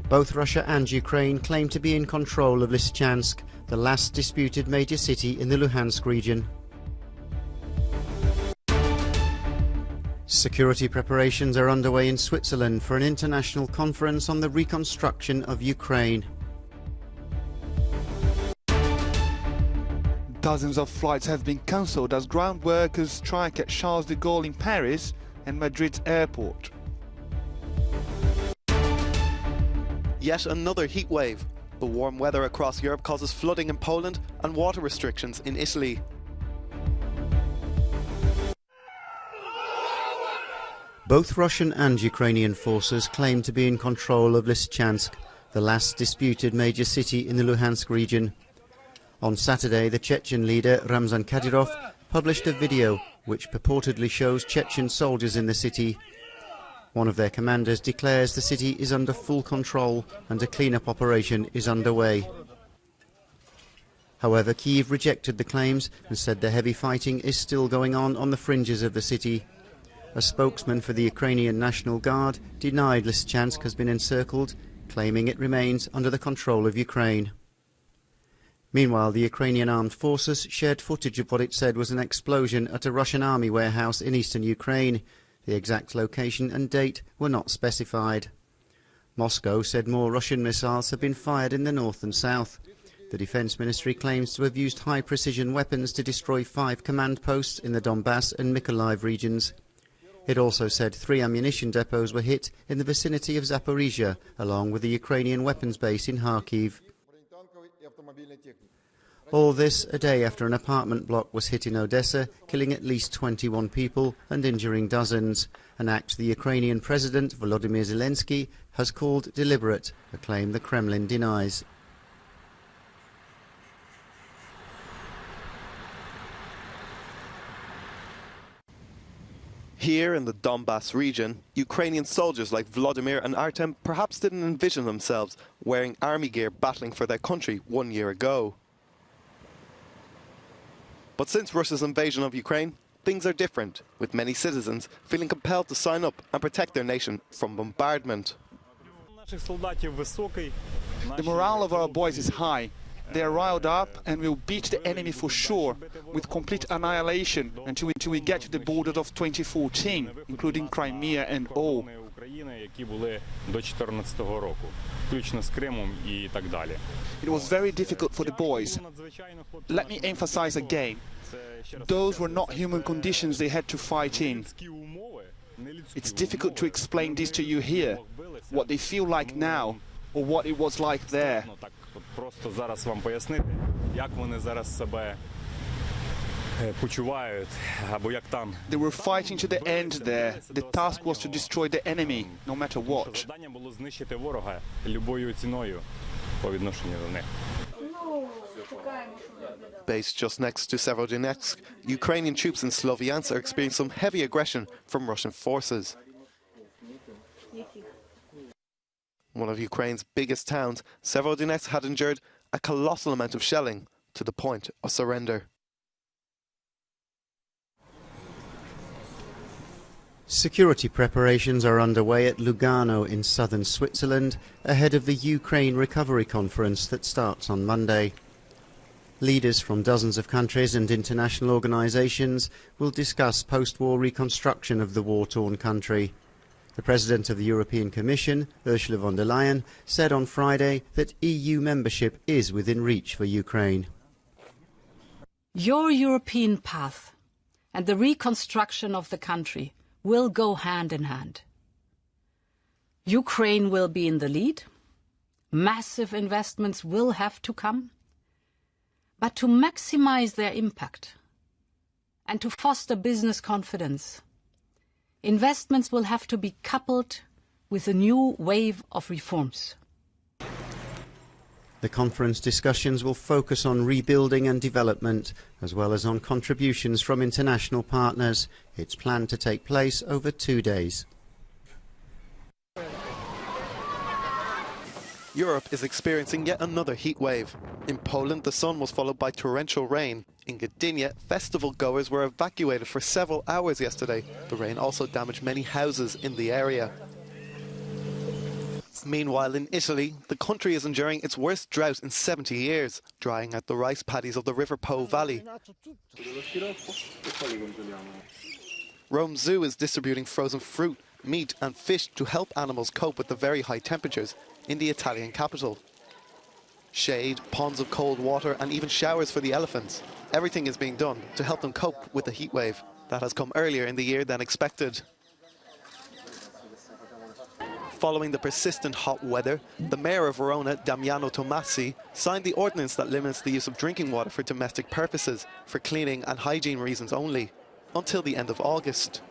Both Russia and Ukraine claim to be in control of Lysychansk, the last disputed major city in the Luhansk region. Security preparations are underway in Switzerland for an international conference on the reconstruction of Ukraine. Dozens of flights have been cancelled as ground workers strike at Charles de Gaulle in Paris and Madrid's airport. Yet another heat wave. The warm weather across Europe causes flooding in Poland and water restrictions in Italy. Both Russian and Ukrainian forces claim to be in control of Lysychansk, the last disputed major city in the Luhansk region. On Saturday, the Chechen leader Ramzan Kadyrov published a video which purportedly shows Chechen soldiers in the city. One of their commanders declares the city is under full control and a clean-up operation is underway. However, Kyiv rejected the claims and said the heavy fighting is still going on the fringes of the city. A spokesman for the Ukrainian National Guard denied Lysychansk has been encircled, claiming it remains under the control of Ukraine. Meanwhile, the Ukrainian armed forces shared footage of what it said was an explosion at a Russian army warehouse in eastern Ukraine. The exact location and date were not specified. Moscow said more Russian missiles have been fired in the north and south. The Defence Ministry claims to have used high-precision weapons to destroy 5 command posts in the Donbass and Mykolaiv regions. It also said 3 ammunition depots were hit in the vicinity of Zaporizhia, along with the Ukrainian weapons base in Kharkiv. All this a day after an apartment block was hit in Odessa, killing at least 21 people and injuring dozens, an act the Ukrainian President Volodymyr Zelensky has called deliberate, a claim the Kremlin denies. Here in the Donbass region, Ukrainian soldiers like Vladimir and Artem perhaps didn't envision themselves wearing army gear battling for their country 1 year ago. But since Russia's invasion of Ukraine, things are different, with many citizens feeling compelled to sign up and protect their nation from bombardment. The morale of our boys is high. They are riled up and will beat the enemy for sure, with complete annihilation until we get to the borders of 2014, including Crimea and all. It was very difficult for the boys. Let me emphasize again, those were not human conditions they had to fight in. It's difficult to explain this to you here, what they feel like now, or what it was like there. They were fighting to the end there. The task was to destroy the enemy, no matter what. Based just next to Severodonetsk, Ukrainian troops in Sloviansk are experiencing some heavy aggression from Russian forces. One of Ukraine's biggest towns, Severodonetsk had endured a colossal amount of shelling to the point of surrender. Security preparations are underway at Lugano in southern Switzerland ahead of the Ukraine Recovery Conference that starts on Monday. Leaders from dozens of countries and international organisations will discuss post-war reconstruction of the war-torn country. The President of the European Commission, Ursula von der Leyen, said on Friday that EU membership is within reach for Ukraine. Your European path and the reconstruction of the country will go hand in hand. Ukraine will be in the lead. Massive investments will have to come. But to maximize their impact and to foster business confidence, investments will have to be coupled with a new wave of reforms. The conference discussions will focus on rebuilding and development, as well as on contributions from international partners. It's planned to take place over 2 days. Europe is experiencing yet another heat wave. In Poland, the sun was followed by torrential rain. In Gdynia, festival goers were evacuated for several hours yesterday. The rain also damaged many houses in the area. Meanwhile, in Italy, the country is enduring its worst drought in 70 years, drying out the rice paddies of the River Po Valley. Rome Zoo is distributing frozen fruit, meat and fish to help animals cope with the very high temperatures in the Italian capital. Shade, ponds of cold water and even showers for the elephants. Everything is being done to help them cope with the heat wave that has come earlier in the year than expected. Following the persistent hot weather, the mayor of Verona, Damiano Tomasi, signed the ordinance that limits the use of drinking water for domestic purposes, for cleaning and hygiene reasons only, until the end of August.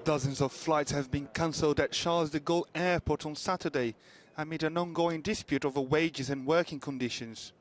Dozens of flights have been cancelled at Charles de Gaulle airport on Saturday amid an ongoing dispute over wages and working conditions.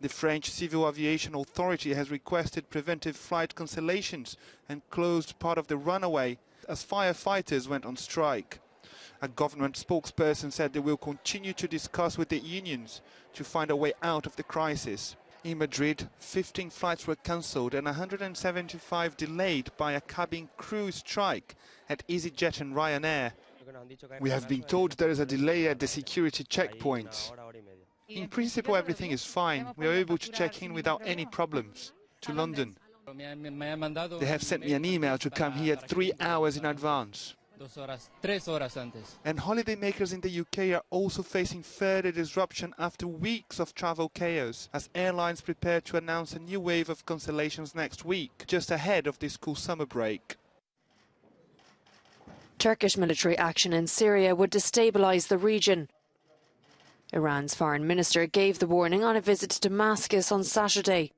The French Civil Aviation Authority has requested preventive flight cancellations and closed part of the runway as firefighters went on strike. A government spokesperson said they will continue to discuss with the unions to find a way out of the crisis. In Madrid, 15 flights were cancelled and 175 delayed by a cabin crew strike at EasyJet and Ryanair. We have been told there is a delay at the security checkpoints. In principle, everything is fine. We are able to check in without any problems to London. They have sent me an email to come here 3 hours in advance. And holidaymakers in the UK are also facing further disruption after weeks of travel chaos, as airlines prepare to announce a new wave of cancellations next week, just ahead of the school summer break. Turkish military action in Syria would destabilise the region. Iran's foreign minister gave the warning on a visit to Damascus on Saturday.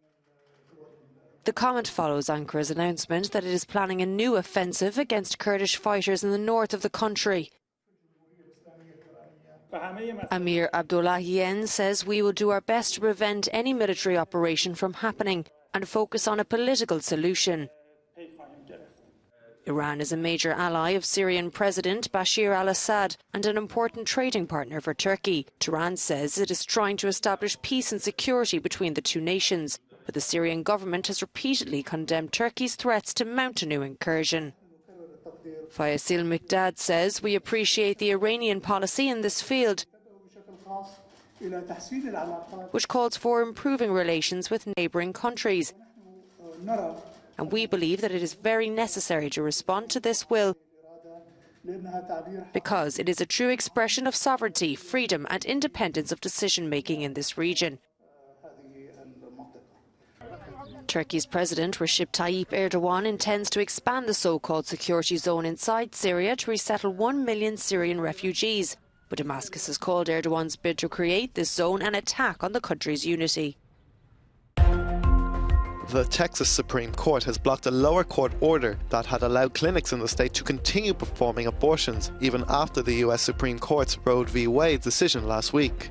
The comment follows Ankara's announcement that it is planning a new offensive against Kurdish fighters in the north of the country. Amir Abdullahian says we will do our best to prevent any military operation from happening and focus on a political solution. Iran is a major ally of Syrian President Bashir al-Assad and an important trading partner for Turkey. Tehran says it is trying to establish peace and security between the two nations, but the Syrian government has repeatedly condemned Turkey's threats to mount a new incursion. Fayasil Miqdad says we appreciate the Iranian policy in this field, which calls for improving relations with neighbouring countries. And we believe that it is very necessary to respond to this will, because it is a true expression of sovereignty, freedom and independence of decision-making in this region. Turkey's President Recep Tayyip Erdogan intends to expand the so-called security zone inside Syria to resettle 1 million Syrian refugees. But Damascus has called Erdogan's bid to create this zone an attack on the country's unity. The Texas Supreme Court has blocked a lower court order that had allowed clinics in the state to continue performing abortions, even after the US Supreme Court's Roe v. Wade decision last week.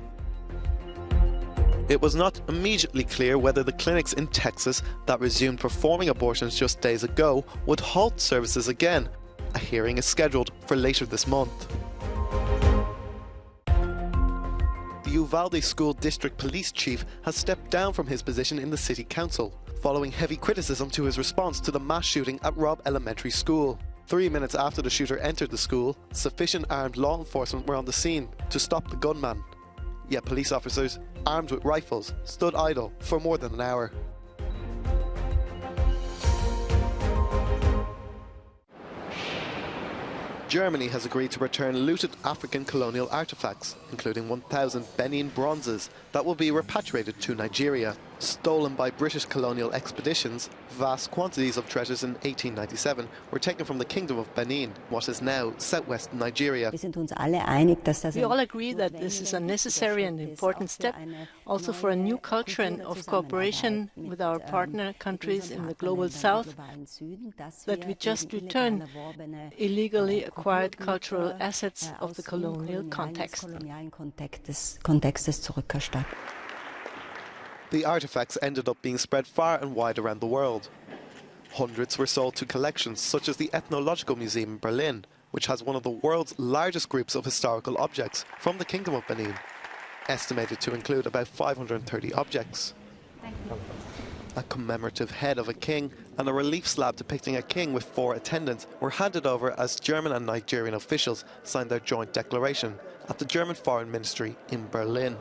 It was not immediately clear whether the clinics in Texas that resumed performing abortions just days ago would halt services again. A hearing is scheduled for later this month. The Uvalde School District Police Chief has stepped down from his position in the City Council, following heavy criticism to his response to the mass shooting at Robb Elementary School. 3 minutes after the shooter entered the school, sufficient armed law enforcement were on the scene to stop the gunman. Yet police officers, armed with rifles, stood idle for more than an hour. Germany has agreed to return looted African colonial artefacts, including 1,000 Benin bronzes that will be repatriated to Nigeria. Stolen by British colonial expeditions, vast quantities of treasures in 1897 were taken from the Kingdom of Benin, what is now southwest Nigeria. We all agree that this is a necessary and important step, also for a new culture and of cooperation with our partner countries in the global south, that we just return illegally acquired cultural assets of the colonial context. The artifacts ended up being spread far and wide around the world. Hundreds were sold to collections such as the Ethnological Museum in Berlin, which has one of the world's largest groups of historical objects from the Kingdom of Benin, estimated to include about 530 objects. A commemorative head of a king and a relief slab depicting a king with 4 attendants were handed over as German and Nigerian officials signed their joint declaration at the German Foreign Ministry in Berlin.